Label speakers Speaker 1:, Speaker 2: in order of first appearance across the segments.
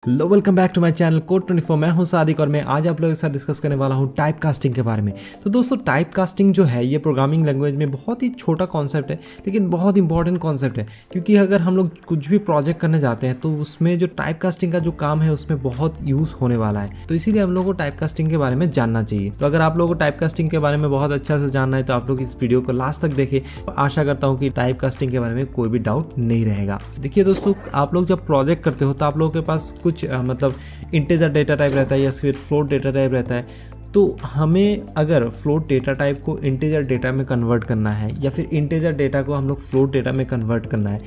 Speaker 1: Hello welcome back to my channel code 24। मैं हूं सादिक और मैं आज आप लोगों के साथ डिस्कस करने वाला हूं टाइप कास्टिंग के बारे में। तो दोस्तों टाइप कास्टिंग जो है ये प्रोग्रामिंग लैंग्वेज में बहुत ही छोटा कॉन्सेप्ट है लेकिन बहुत इंपॉर्टेंट कॉन्सेप्ट है, क्योंकि अगर हम लोग कुछ भी प्रोजेक्ट करने जाते हैं तो उसमें जो टाइप कास्टिंग का जो काम है उसमें बहुत यूज़ होने वाला है। तो इसीलिए हम लोग को टाइप कास्टिंग के बारे में जानना चाहिए। तो अगर आप लोगों को टाइप कास्टिंग के बारे में बहुत अच्छा से जानना है तो आप लोग इस वीडियो को लास्ट तक देखें। आशा करता हूँ कि टाइप कास्टिंग के बारे में कोई भी डाउट नहीं रहेगा। देखिए दोस्तों, आप लोग जब प्रोजेक्ट करते हो तो आप लोगों के पास कुछ मतलब इंटीजर डेटा टाइप रहता है या फिर फ्लोट डेटा टाइप रहता है। तो हमें अगर फ्लोट डेटा टाइप को इंटीजर डेटा में कन्वर्ट करना है या फिर इंटीजर डेटा को हम लोग फ्लोट डेटा में कन्वर्ट करना है,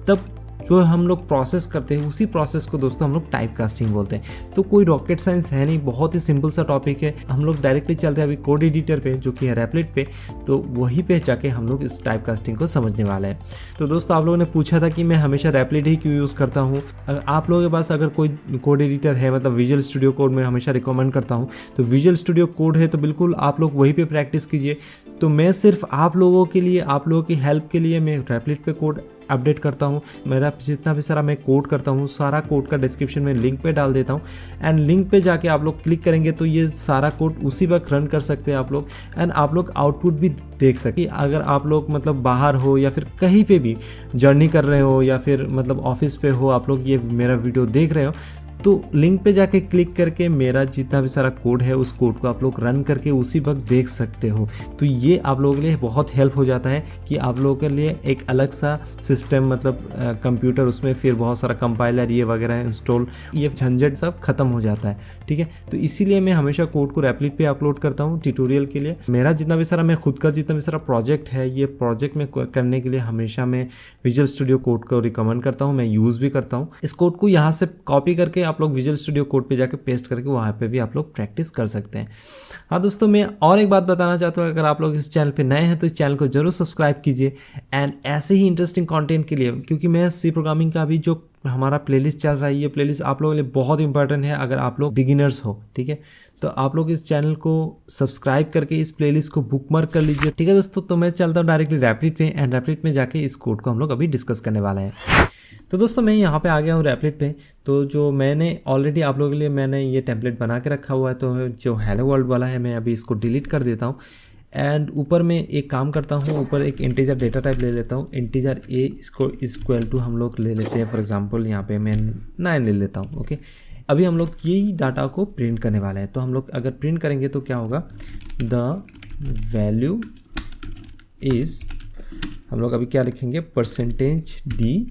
Speaker 1: तब जो हम लोग प्रोसेस करते हैं उसी प्रोसेस को दोस्तों हम लोग टाइप कास्टिंग बोलते हैं। तो कोई रॉकेट साइंस है नहीं, बहुत ही सिंपल सा टॉपिक है। हम लोग डायरेक्टली चलते हैं अभी कोड एडिटर पे जो कि है रैपलेट पे, तो वहीं पे जाके हम लोग इस टाइप कास्टिंग को समझने वाले हैं। तो दोस्तों आप लोगों ने पूछा था कि मैं हमेशा रैपलेट ही क्यों यूज़ करता हूँ। अगर आप लोगों के पास अगर कोई कोड एडिटर है, मतलब विजुअल स्टूडियो कोड मैं हमेशा रिकमेंड करता हूँ, तो विजुअल स्टूडियो कोड है तो बिल्कुल आप लोग वहीं पर प्रैक्टिस कीजिए। तो मैं सिर्फ आप लोगों के लिए, आप लोगों की हेल्प के लिए मैं रैपलेट पे कोड अपडेट करता हूँ। मेरा जितना भी सारा मैं कोड करता हूँ सारा कोड का डिस्क्रिप्शन में लिंक पे डाल देता हूँ, एंड लिंक पे जाके आप लोग क्लिक करेंगे तो ये सारा कोड उसी वक्त रन कर सकते हैं आप लोग, एंड आप लोग आउटपुट भी देख सकते। अगर आप लोग मतलब बाहर हो या फिर कहीं पे भी जर्नी कर रहे हो या फिर मतलब ऑफिस पे हो, आप लोग ये मेरा वीडियो देख रहे हो, तो लिंक पे जाके क्लिक करके मेरा जितना भी सारा कोड है उस कोड को आप लोग रन करके उसी वक्त देख सकते हो। तो ये आप लोगों के लिए बहुत हेल्प हो जाता है कि आप लोगों के लिए एक अलग सा सिस्टम, मतलब कंप्यूटर, उसमें फिर बहुत सारा कंपाइलर ये वगैरह इंस्टॉल, ये झंझट सब खत्म हो जाता है। ठीक है, तो इसीलिए मैं हमेशा कोड को रैपलेट पे अपलोड करता हूँ ट्यूटोरियल के लिए। मेरा जितना भी सारा, मैं खुद का जितना भी सारा प्रोजेक्ट है, ये प्रोजेक्ट में करने के लिए हमेशा मैं विजुअल स्टूडियो कोड को रिकमेंड करता हूँ, मैं यूज़ भी करता हूँ। इस कोड को यहाँ से कॉपी करके आप लोग विजुअल स्टूडियो कोड पे जाके पेस्ट करके वहाँ पे भी आप लोग प्रैक्टिस कर सकते हैं। हाँ दोस्तों, मैं और एक बात बताना चाहता हूँ, अगर आप लोग इस चैनल पे नए हैं तो इस चैनल को जरूर सब्सक्राइब कीजिए, एंड ऐसे ही इंटरेस्टिंग कंटेंट के लिए, क्योंकि मैं सी प्रोग्रामिंग का अभी जो हमारा प्लेलिस्ट चल रहा है, ये प्लेलिस्ट आप लोगों के लिए बहुत इंपॉर्टेंट है अगर आप लोग बिगिनर्स हो। ठीक है, तो आप लोग इस चैनल को सब्सक्राइब करके इस प्लेलिस्ट को बुकमार्क कर लीजिए। ठीक है दोस्तों, तो मैं चलता हूँ डायरेक्टली रैपलेट पे, एंड रैपलेट में जाके इस कोड को हम लोग अभी डिस्कस करने वाला है। तो दोस्तों मैं यहाँ पे आ गया हूँ रैपलेट पे। तो जो मैंने ऑलरेडी आप लोगों के लिए मैंने ये टेम्पलेट बना के रखा हुआ है, तो जो हेलो वर्ल्ड वाला है मैं अभी इसको डिलीट कर देता हूँ, एंड ऊपर में एक काम करता हूँ, ऊपर एक इंटीजर डेटा टाइप ले लेता हूँ, इंटीजर ए, इसको इक्वल टू हम लोग ले लेते हैं, फॉर एग्जांपल यहाँ पे मैं 9 ले लेता हूँ। ओके, अभी हम लोग यही डाटा को प्रिंट करने वाले हैं। तो हम लोग अगर प्रिंट करेंगे तो क्या होगा, द वैल्यू इज़, हम लोग अभी क्या लिखेंगे, परसेंटेज डी,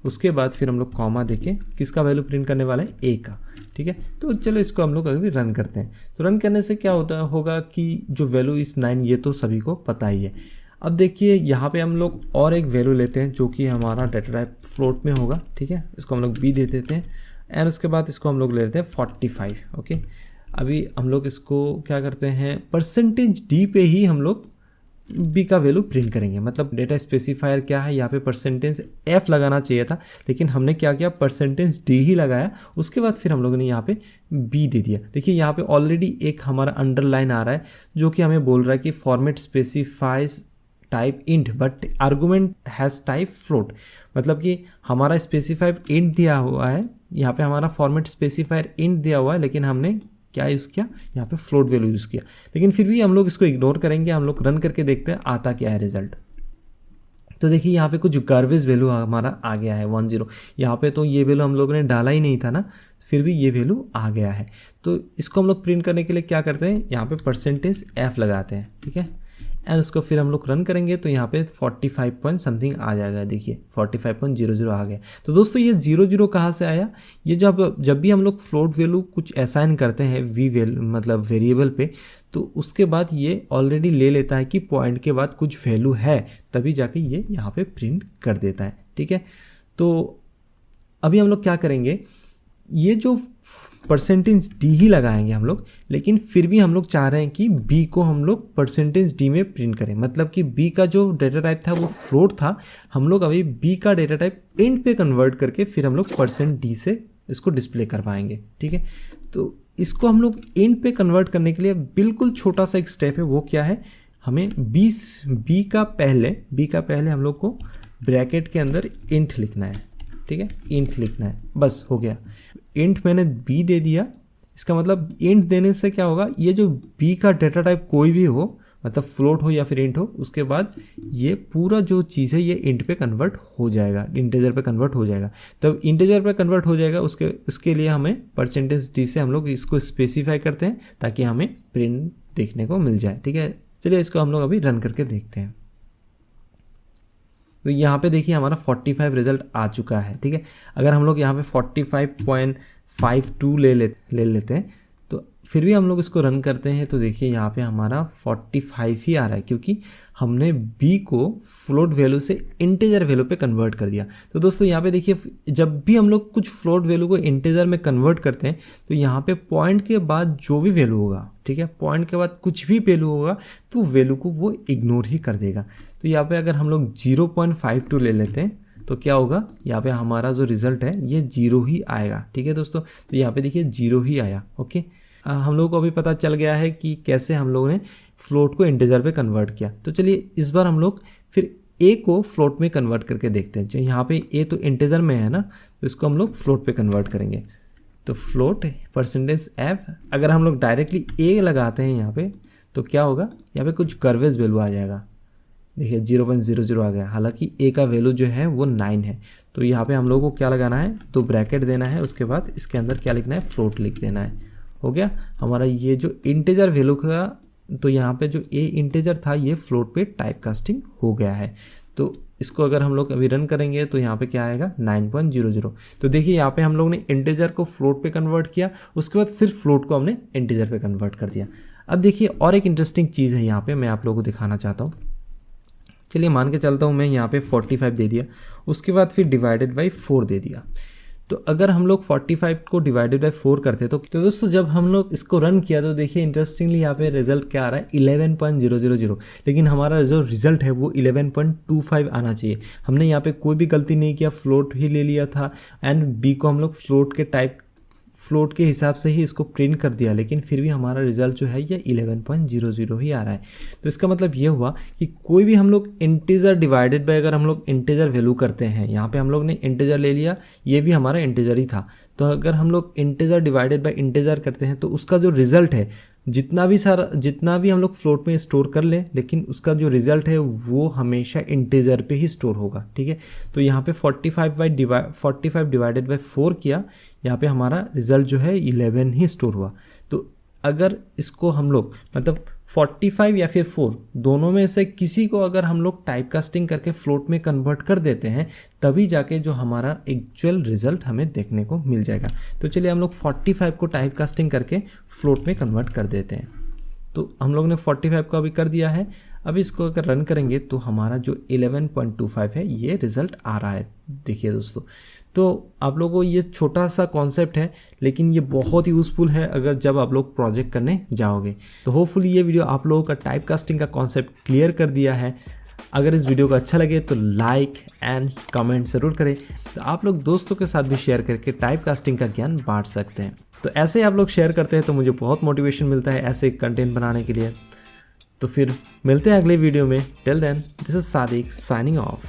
Speaker 1: उसके बाद फिर हम लोग कॉमा देके किसका वैल्यू प्रिंट करने वाले हैं, ए का। ठीक है, तो चलो इसको हम लोग अभी रन करते हैं। तो रन करने से क्या होगा कि जो वैल्यू इस 9, ये तो सभी को पता ही है। अब देखिए यहाँ पे हम लोग और एक वैल्यू लेते हैं जो कि हमारा डेटा टाइप फ्लोट में होगा। ठीक है, इसको हम लोग बी दे देते हैं, एंड उसके बाद इसको हम लोग ले लेते हैं 45। ओके, अभी हम लोग इसको क्या करते हैं, परसेंटेज डी पे ही हम लोग बी का वैल्यू प्रिंट करेंगे। मतलब डेटा स्पेसिफायर क्या है, यहाँ पे परसेंटेज एफ लगाना चाहिए था, लेकिन हमने क्या किया, परसेंटेज डी ही लगाया। उसके बाद फिर हम लोगों ने यहाँ पे बी दे दिया। देखिए यहाँ पे ऑलरेडी एक हमारा अंडरलाइन आ रहा है जो कि हमें बोल रहा है कि format specifies type int but argument has type float. मतलब कि हमारा स्पेसिफाइड इंट दिया हुआ है, यहाँ पे हमारा फॉर्मेट स्पेसिफायर इंट दिया हुआ है, लेकिन हमने क्या यूज़ किया, यहाँ पे फ्लोट वैल्यू यूज़ किया। लेकिन फिर भी हम लोग इसको इग्नोर करेंगे, हम लोग रन करके देखते हैं आता क्या है रिजल्ट। तो देखिए यहाँ पे कुछ गार्बेज वैल्यू हमारा आ गया है 10। यहाँ पे तो ये वैल्यू हम लोगों ने डाला ही नहीं था ना, फिर भी ये वैल्यू आ गया है। तो इसको हम लोग प्रिंट करने के लिए क्या करते हैं, यहाँ पे परसेंटेज एफ लगाते हैं। ठीक है, एंड उसको फिर हम लोग रन करेंगे तो यहाँ पे 45 पॉइंट समथिंग आ जाएगा। देखिए 45.00 आ गया। तो दोस्तों ये 00 कहाँ से आया, ये जब भी हम लोग फ्लोट वैल्यू कुछ असाइन करते हैं मतलब वेरिएबल पे, तो उसके बाद ये ऑलरेडी ले लेता है कि पॉइंट के बाद कुछ वैल्यू है, तभी जाके ये यहाँ पे प्रिंट कर देता है। ठीक है, तो अभी हम लोग क्या करेंगे, ये जो परसेंटेज डी ही लगाएंगे हम लोग, लेकिन फिर भी हम लोग चाह रहे हैं कि बी को हम लोग परसेंटेज डी में प्रिंट करें। मतलब कि बी का जो डेटा टाइप था वो फ्लोट था, हम लोग अभी बी का डेटा टाइप इंट पे कन्वर्ट करके फिर हम लोग परसेंट डी से इसको डिस्प्ले करवाएंगे। ठीक है, तो इसको हम लोग इंट पे कन्वर्ट करने के लिए बिल्कुल छोटा सा एक स्टेप है, वो क्या है, हमें बी का पहले हम लोग को ब्रैकेट के अंदर इंट लिखना है। ठीक है, इंट लिखना है, बस हो गया। इंट मैंने बी दे दिया, इसका मतलब इंट देने से क्या होगा, ये जो बी का डेटा टाइप कोई भी हो, मतलब फ्लोट हो या फिर इंट हो, उसके बाद ये पूरा जो चीज़ है ये इंट पे कन्वर्ट हो जाएगा, इंटीजर पे कन्वर्ट हो जाएगा। तब इंटीजर पे कन्वर्ट हो जाएगा, उसके लिए हमें %d से हम लोग इसको स्पेसिफाई करते हैं ताकि हमें प्रिंट देखने को मिल जाए। ठीक है, चलिए इसको हम लोग अभी रन करके देखते हैं। तो यहाँ पे देखिए हमारा 45 रिजल्ट आ चुका है। ठीक है, अगर हम लोग यहाँ पे 45.52 ले लेते हैं तो फिर भी हम लोग इसको रन करते हैं तो देखिए यहाँ पे हमारा 45 ही आ रहा है, क्योंकि हमने b को फ्लोट वैल्यू से इंटीजर वैल्यू पे कन्वर्ट कर दिया। तो दोस्तों यहाँ पे देखिए, जब भी हम लोग कुछ फ्लोट वैल्यू को इंटीजर में कन्वर्ट करते हैं तो यहाँ पे पॉइंट के बाद जो भी वैल्यू होगा, ठीक है, पॉइंट के बाद कुछ भी वैल्यू होगा तो वैल्यू को वो इग्नोर ही कर देगा। तो यहाँ पे अगर हम लोग 0.52 ले लेते हैं तो क्या होगा, यहाँ पे हमारा जो रिजल्ट है ये 0 ही आएगा। ठीक है दोस्तों, तो यहाँ पे देखिए 0 ही आया। ओके, हम लोगों को अभी पता चल गया है कि कैसे हम लोगों ने फ्लोट को इंटीजर पे कन्वर्ट किया। तो चलिए इस बार हम लोग फिर ए को फ्लोट में कन्वर्ट करके देखते हैं। जो यहाँ पे ए तो इंटीजर में है ना, तो इसको हम लोग फ्लोट पे कन्वर्ट करेंगे। तो फ्लोट %f, अगर हम लोग डायरेक्टली ए लगाते हैं यहाँ पे तो क्या होगा, यहाँ पे कुछ गर्वेज वैल्यू आ जाएगा। देखिए 0.00 आ गया, हालांकि ए का वैल्यू जो है वो 9 है। तो यहाँ पे हम लोगों को क्या लगाना है, तो ब्रैकेट देना है, उसके बाद इसके अंदर क्या लिखना है, फ्लोट लिख देना है। हो गया हमारा ये जो इंटीजर वैल्यू का, तो यहाँ पे जो ए इंटीजर था ये फ्लोट पे टाइप कास्टिंग हो गया है। तो इसको अगर हम लोग अभी रन करेंगे तो यहाँ पे क्या आएगा, 9.00। तो देखिए यहाँ पे हम लोग ने इंटीजर को फ्लोट पे कन्वर्ट किया, उसके बाद फिर फ्लोट को हमने इंटीजर पे कन्वर्ट कर दिया। अब देखिए और एक इंटरेस्टिंग चीज़ है यहाँ पे, मैं आप लोगों को दिखाना चाहता हूँ। चलिए मान के चलता हूँ मैं यहाँ पे 45 दे दिया, उसके बाद फिर डिवाइडेड बाई 4 दे दिया। तो अगर हम लोग 45 को डिवाइडेड बाई 4 करते तो दोस्तों जब हम लोग इसको रन किया तो देखिए इंटरेस्टिंगली यहाँ पे रिजल्ट क्या आ रहा है, 11.000। लेकिन हमारा जो रिजल्ट है वो 11.25 आना चाहिए। हमने यहाँ पे कोई भी गलती नहीं किया, फ्लोट ही ले लिया था एंड बी को हम लोग फ्लोट के हिसाब से ही इसको प्रिंट कर दिया, लेकिन फिर भी हमारा रिजल्ट जो है ये 11.00 ही आ रहा है। तो इसका मतलब ये हुआ कि कोई भी हम लोग इंटीजर डिवाइडेड बाय, अगर हम लोग इंटीजर वैल्यू करते हैं, यहाँ पे हम लोग ने इंटीजर ले लिया, ये भी हमारा इंटीजर ही था, तो अगर हम लोग इंटीजर डिवाइडेड बाय इंटीजर करते हैं तो उसका जो रिजल्ट है, जितना भी हम लोग फ्लोट में स्टोर कर लें, लेकिन उसका जो रिजल्ट है वो हमेशा इंटीजर पे ही स्टोर होगा। ठीक है, तो यहाँ पे 45 डिवाइडेड बाई 4 किया, यहाँ पे हमारा रिजल्ट जो है 11 ही स्टोर हुआ। तो अगर इसको हम लोग मतलब 45 या फिर 4 दोनों में से किसी को अगर हम लोग टाइप कास्टिंग करके फ्लोट में कन्वर्ट कर देते हैं, तभी जाके जो हमारा एक्चुअल रिजल्ट हमें देखने को मिल जाएगा। तो चलिए हम लोग 45 को टाइप कास्टिंग करके फ्लोट में कन्वर्ट कर देते हैं। तो हम लोग ने 45 को अभी कर दिया है। अभी इसको अगर रन करेंगे तो हमारा जो 11.25 है ये रिजल्ट आ रहा है। देखिए दोस्तों, तो आप लोगों को ये छोटा सा कॉन्सेप्ट है, लेकिन ये बहुत ही यूज़फुल है अगर जब आप लोग प्रोजेक्ट करने जाओगे। तो होपफुली ये वीडियो आप लोगों का टाइप कास्टिंग का कॉन्सेप्ट क्लियर कर दिया है। अगर इस वीडियो को अच्छा लगे तो लाइक एंड कमेंट ज़रूर करें। तो आप लोग दोस्तों के साथ भी शेयर करके टाइप कास्टिंग का ज्ञान बांट सकते हैं। तो ऐसे ही आप लोग शेयर करते हैं तो मुझे बहुत मोटिवेशन मिलता है ऐसे कंटेंट बनाने के लिए। तो फिर मिलते हैं अगले वीडियो में। Till then, this is Sadiq signing of.